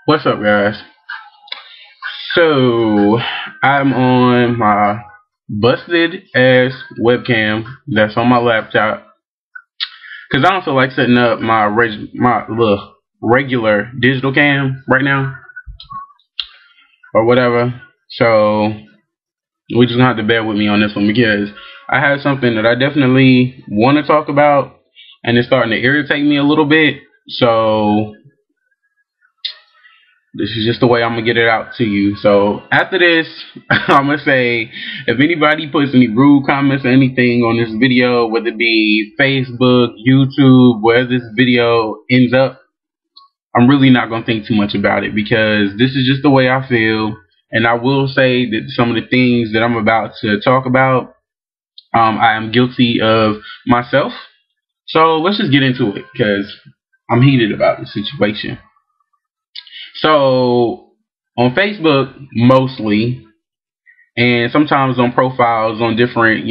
What's up, guys? So, I'm on my busted ass webcam that's on my laptop because I don't feel like setting up my regular digital cam right now or whatever. So, we just gonna have to bear with me on this one because I have something that I definitely want to talk about and it's starting to irritate me a little bit. So, this is just the way I'm gonna get it out to you. So after this, I'm gonna say if anybody puts any rude comments or anything on this video, whether it be Facebook, YouTube, where this video ends up, I'm really not gonna think too much about it because this is just the way I feel. And I will say that some of the things that I'm about to talk about, I am guilty of myself. So let's just get into it because I'm heated about the situation. So on Facebook mostly, and sometimes on profiles on different,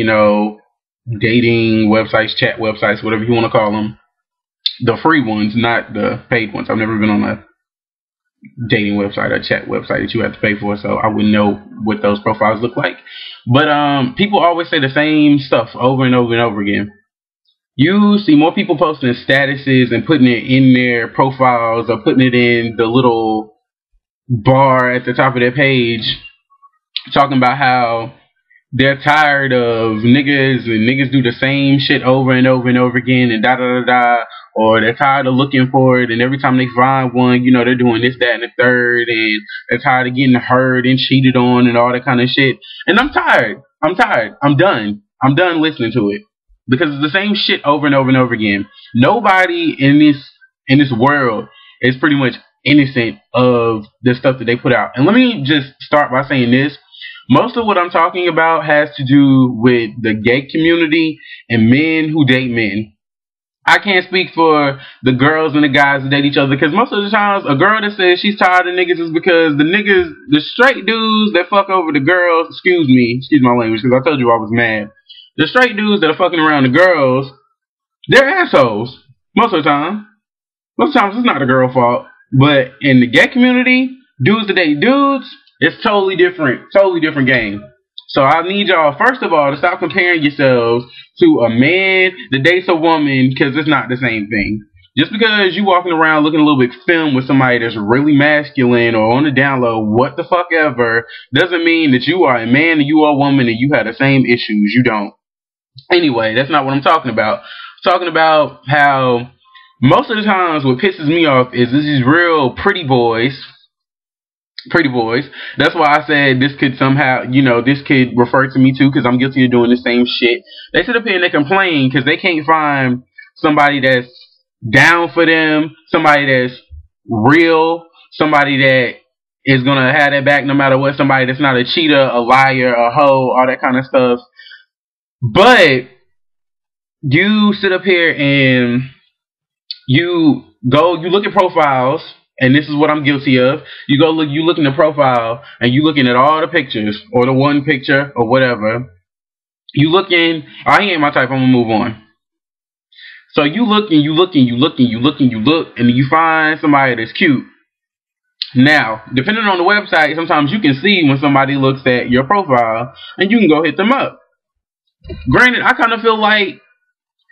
dating websites, chat websites, whatever you want to call them, the free ones, not the paid ones. I've never been on a dating website or chat website that you have to pay for, so I wouldn't know what those profiles look like. But people always say the same stuff over and over and over again. You see more people posting statuses and putting it in their profiles or putting it in the little bar at the top of their page talking about how they're tired of niggas and niggas do the same shit over and over and over again and da da da da, or they're tired of looking for it and every time they find one, they're doing this, that, and the third, and they're tired of getting hurt and cheated on and all that kind of shit. And I'm tired. I'm done. I'm done listening to it. Because it's the same shit over and over and over again. Nobody in this world is pretty much innocent of the stuff that they put out. And let me just start by saying this. Most of what I'm talking about has to do with the gay community and men who date men. I can't speak for the girls and the guys that date each other because most of the times a girl that says she's tired of niggas is because the straight dudes that fuck over the girls, excuse my language because I told you I was mad. The straight dudes that are fucking around the girls, they're assholes. Most of the time. Most times it's not the girl's fault. But in the gay community, dudes that date dudes, it's totally different. Totally different game. So I need y'all, first of all, to stop comparing yourselves to a man that dates a woman because it's not the same thing. Just because you walking around looking a little bit film with somebody that's really masculine or on the down low, what the fuck ever, doesn't mean that you are a man and you are a woman and you have the same issues. You don't. Anyway, that's not what I'm talking about. I'm talking about how most of the times what pisses me off is these real pretty boys. Pretty boys. That's why I said this could somehow, this could refer to me too because I'm guilty of doing the same shit. They sit up here and they complain because they can't find somebody that's down for them, somebody that's real, somebody that is going to have their back no matter what, somebody that's not a cheater, a liar, a hoe, all that kind of stuff. But you sit up here and you look at profiles, and this is what I'm guilty of. You look in the profile, and you looking at all the pictures, or the one picture, or whatever. You looking, oh, he ain't my type, I'm gonna move on. So you look, and you look, and you look, and you look, and you look, and you find somebody that's cute. Now, depending on the website, sometimes you can see when somebody looks at your profile, and you can go hit them up. Granted, I kind of feel like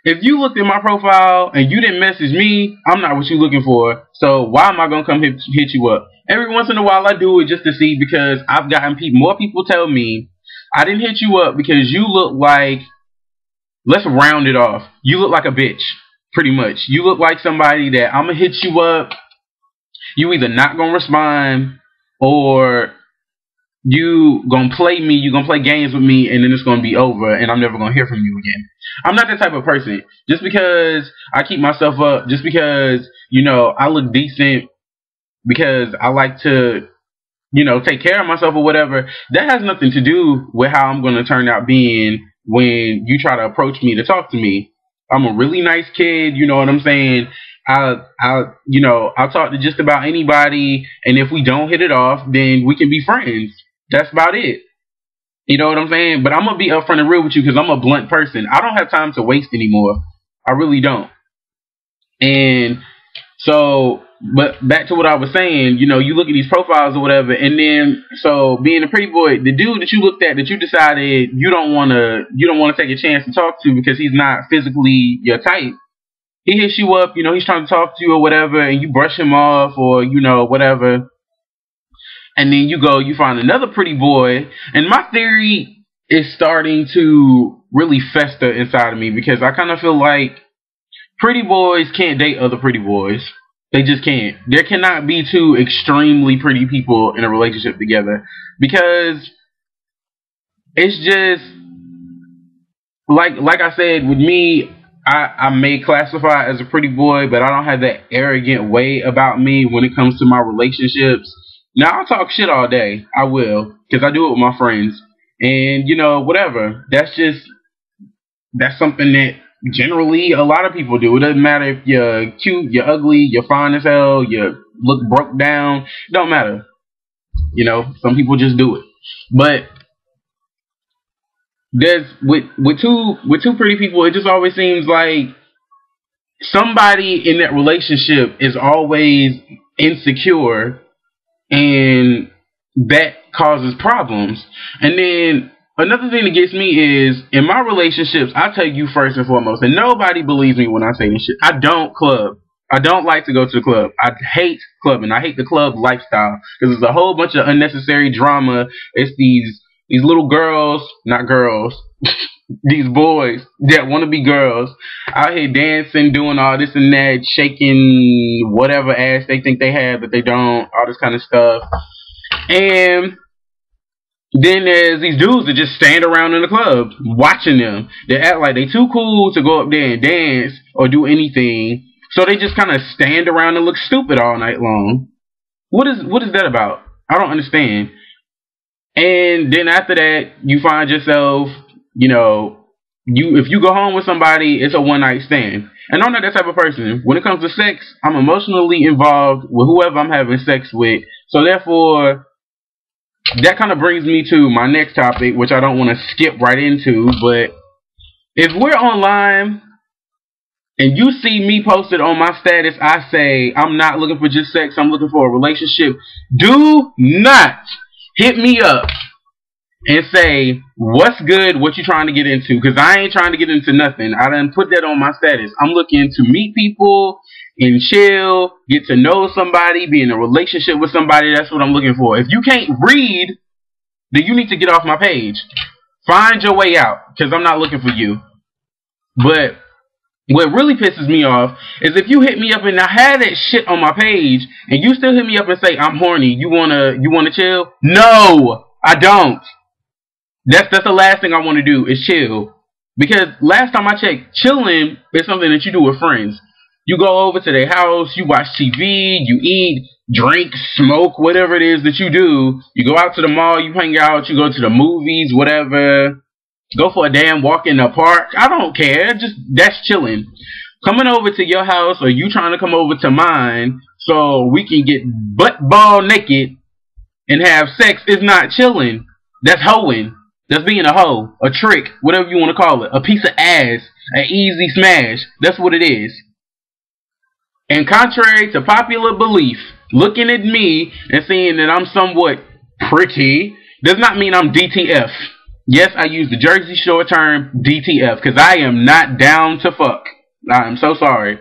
if you looked at my profile and you didn't message me, I'm not what you're looking for. So why am I going to come hit you up? Every once in a while I do it just to see because I've gotten more people tell me I didn't hit you up because you look like, let's round it off, you look like a bitch, pretty much. You look like somebody that I'm going to hit you up, you either not going to respond or you gonna play me, you gonna play games with me, and then it's gonna be over, and I'm never gonna hear from you again. I'm not that type of person. Just because I keep myself up, just because, I look decent, because I like to, take care of myself or whatever, that has nothing to do with how I'm gonna turn out being when you try to approach me to talk to me. I'm a really nice kid, you know what I'm saying? I'll talk to just about anybody, and if we don't hit it off, then we can be friends. That's about it. You know what I'm saying? But I'm going to be upfront and real with you because I'm a blunt person. I don't have time to waste anymore. I really don't. And so but back to what I was saying, you know, you look at these profiles or whatever, and then so being a pretty boy, the dude that you looked at that you decided you don't wanna take a chance to talk to because he's not physically your type. He hits you up, you know, he's trying to talk to you or whatever, and you brush him off or, you know, whatever. And then you find another pretty boy. And my theory is starting to really fester inside of me because I kind of feel like pretty boys can't date other pretty boys. They just can't. There cannot be two extremely pretty people in a relationship together because it's just like I said, with me, I may classify as a pretty boy, but I don't have that arrogant way about me when it comes to my relationships. Now, I'll talk shit all day. I will, because I do it with my friends. And, you know, whatever. That's something that generally a lot of people do. It doesn't matter if you're cute, you're ugly, you're fine as hell, you look broke down. It don't matter. You know, some people just do it. But there's with two pretty people, it just always seems like somebody in that relationship is always insecure, and that causes problems. And then another thing that gets me is in my relationships, I tell you first and foremost, and nobody believes me when I say this shit, I don't club. I don't like to go to the club. I hate clubbing. I hate the club lifestyle because there's a whole bunch of unnecessary drama. It's these little girls, not girls, these boys that want to be girls out here dancing, doing all this and that, shaking whatever ass they think they have, but they don't, all this kind of stuff. And then there's these dudes that just stand around in the club watching them. They act like they too cool to go up there and dance or do anything, so they just kind of stand around and look stupid all night long. What is that about? I don't understand. And then after that, you find yourself, you know, if you go home with somebody, it's a one night stand. And I'm not that type of person. When it comes to sex, I'm emotionally involved with whoever I'm having sex with. So therefore, that kind of brings me to my next topic, which I don't want to skip right into. But if we're online and you see me posted on my status, I say I'm not looking for just sex, I'm looking for a relationship, do not hit me up and say, what's good, what you trying to get into? Because I ain't trying to get into nothing. I done put that on my status. I'm looking to meet people and chill, get to know somebody, be in a relationship with somebody. That's what I'm looking for. If you can't read, then you need to get off my page. Find your way out, because I'm not looking for you. But what really pisses me off is if you hit me up and I had that shit on my page and you still hit me up and say, I'm horny, you wanna chill? No, I don't. That's the last thing I want to do is chill. Because last time I checked, chilling is something that you do with friends. You go over to their house, you watch TV, you eat, drink, smoke, whatever it is that you do. You go out to the mall, you hang out, you go to the movies, whatever. Go for a damn walk in the park. I don't care. That's chilling. Coming over to your house or you trying to come over to mine so we can get butt ball naked and have sex is not chilling. That's hoeing. That's being a hoe, a trick, whatever you want to call it. A piece of ass, an easy smash. That's what it is. And contrary to popular belief, looking at me and seeing that I'm somewhat pretty does not mean I'm DTF. Yes, I use the Jersey Shore term DTF because I am not down to fuck. I'm so sorry.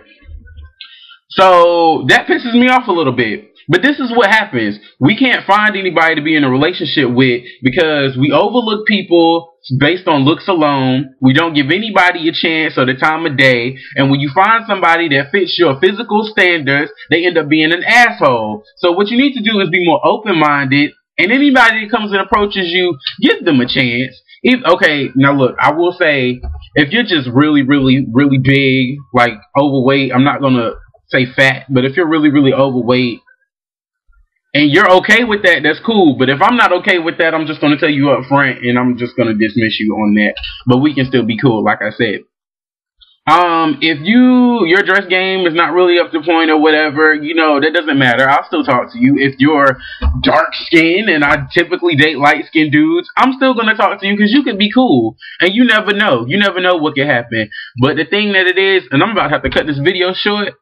So that pisses me off a little bit. But this is what happens. We can't find anybody to be in a relationship with because we overlook people based on looks alone. We don't give anybody a chance or the time of day. And when you find somebody that fits your physical standards, they end up being an asshole. So what you need to do is be more open-minded. And anybody that comes and approaches you, give them a chance. Okay, now look, I will say, if you're just really, really, really big, like overweight, I'm not going to say fat, but if you're really, really overweight, and you're okay with that, that's cool. But if I'm not okay with that, I'm just going to tell you up front, and I'm just going to dismiss you on that. But we can still be cool, like I said. If your dress game is not really up to point or whatever, you know, that doesn't matter. I'll still talk to you. If you're dark skinned and I typically date light skinned dudes, I'm still going to talk to you because you can be cool. And you never know. You never know what can happen. But the thing that it is, and I'm about to have to cut this video short,